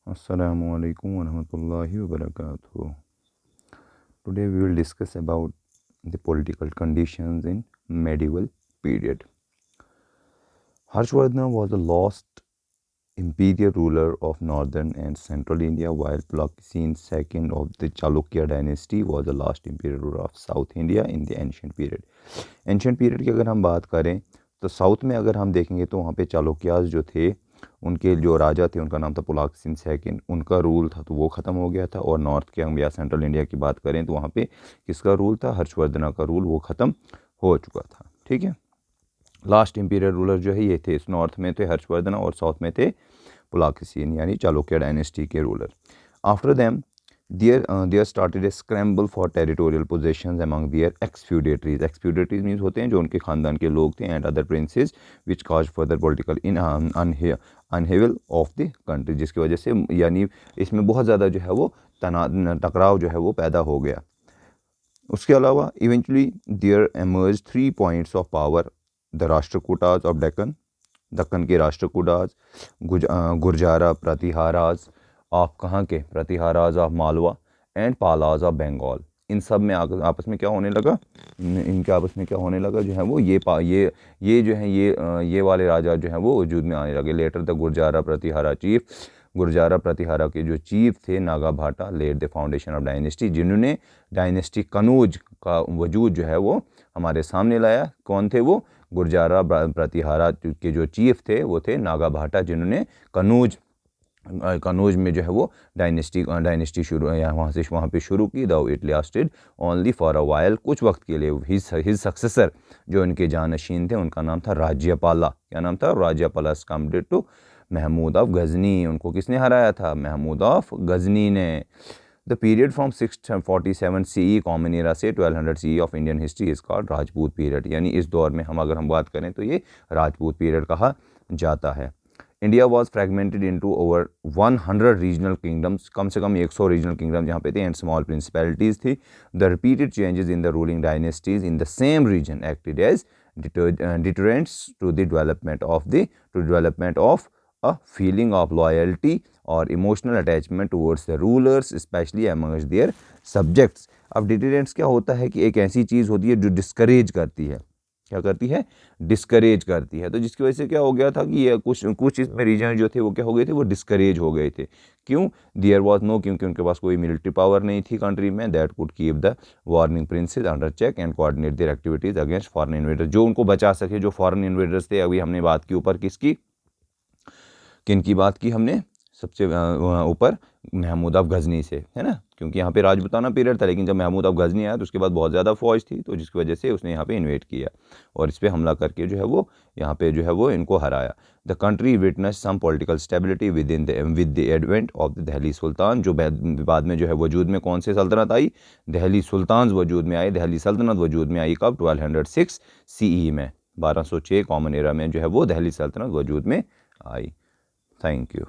Assalamu alaikum warahmatullahi wabarakatuh. Today we will discuss about the political conditions in medieval period. Harshvardhana was the last imperial ruler of northern and central India, while Pulakesin II of the Chalukya dynasty was the last imperial ruler of South India in the ancient period. Ancient period की अगर हम बात करें तो south में अगर हम देखेंगे तो वहाँ पे चालुक्यास जो थे, उनके जो राजा थे उनका नाम था पुलाकेसिन II, उनका रूल था तो वो ख़त्म हो गया था। और नॉर्थ के हम या सेंट्रल इंडिया की बात करें तो वहाँ पे किसका रूल था? हर्षवर्धना का रूल, वो ख़त्म हो चुका था। ठीक है, लास्ट इंपीरियल रूलर जो है ये थे, इस नॉर्थ में थे हर्षवर्धना और साउथ में थे पुलाकेसिन यानी चालुक्य डायनेस्टी के ruler. After them there started a scramble for territorial possessions among their ex-feudatories. Ex-feudatories means होते हैं जो उनके खानदान के लोग थे, and other princes which caused further political upheaval of the country, जिसकी वजह से यानी इसमें बहुत ज़्यादा जो है वो टकराव जो है वो पैदा हो गया। उसके अलावा eventually there emerged 3 points of power: the Rashtrakutas of Deccan, Deccan के राष्ट्रकूटाज, गुर्जारा प्रतिहाराज ऑफ कहाँ के? Pratiharas of Malwa, and Palas of Bengal. इन सब में आपस में क्या होने लगा? इनके आपस में क्या होने लगा जो है वो ये जो है ये वाले राजा जो हैं वो वजूद में आने लगे। Later the Gurjara Pratihara chief, Gurjara Pratihara के जो चीफ थे Nagabhata led the foundation of dynasty, जिन्होंने डायनेस्टी कनौज का वजूद जो है वो हमारे सामने लाया। कौन थे वो? गुर्जारा प्रतिहारा के जो चीफ थे वो थे नागा भाटा, जिन्होंने कनौज में जो है वो डायनेस्टी शुरू वहाँ पे शुरू की। दो it lasted only for a while, कुछ वक्त के लिए। हिज सक्सेसर जो इनके जानशीन थे उनका नाम था राज्यपाला। क्या नाम था? Rajyapala compared to Mahmud of Ghazni. उनको किसने हराया था? महमूद ऑफ गजनी ने। The period from 647 CE common era से 1200 CE of Indian history is called Rajput period. यानी इस दौर में अगर हम बात करें तो ये राजपूत पीरियड कहा जाता है। India was fragmented into over 100 regional kingdoms, कम से कम 100 रीजनल किंगडम यहाँ पे थे, एंड स्मॉल प्रिंसिपैलिटीज़ थी। The repeated changes in the ruling dynasties in the same region acted as deterrents to the development of a feeling of loyalty or emotional attachment towards the rulers, especially amongst their subjects. अब deterrents क्या होता है कि एक ऐसी चीज़ होती है जो डिस्करेज करती है। क्या करती है? डिस्करेज करती है। तो जिसकी वजह से क्या हो गया था कि ये कुछ इसमें रीजन जो थे वो क्या हो गए थे? वो डिस्करेज हो गए थे। क्यों? देयर वॉज नो, क्योंकि उनके पास कोई मिलिट्री पावर नहीं थी कंट्री में, that could keep the warning princes under check and coordinate their activities against foreign invaders, जो उनको बचा सके। जो फॉरेन इन्वेडर्स थे, अभी हमने बात की ऊपर किसकी, किन की बात की हमने? सबसे ऊपर महमूद ऑफ गजनी से, है ना, क्योंकि यहाँ पे राजपूताना पीरियड था, लेकिन जब महमूद ऑफ गजनी आया तो उसके बाद बहुत ज़्यादा फौज थी, तो जिसकी वजह से उसने यहाँ पे इन्वेट किया और इस पर हमला करके जो है वो यहाँ पे जो है वो इनको हराया। The country witness some political stability with the advent of the Delhi sultan, जो बाद में जो है वजूद में कौन से सल्तनत आई? दहली सुल्तान वजूद में आए। दहली सल्तनत वजूद में आई कब? 1206 CE में, 1206 कॉमन एरा में जो है वो दहली सल्तनत वजूद में आई। Thank you.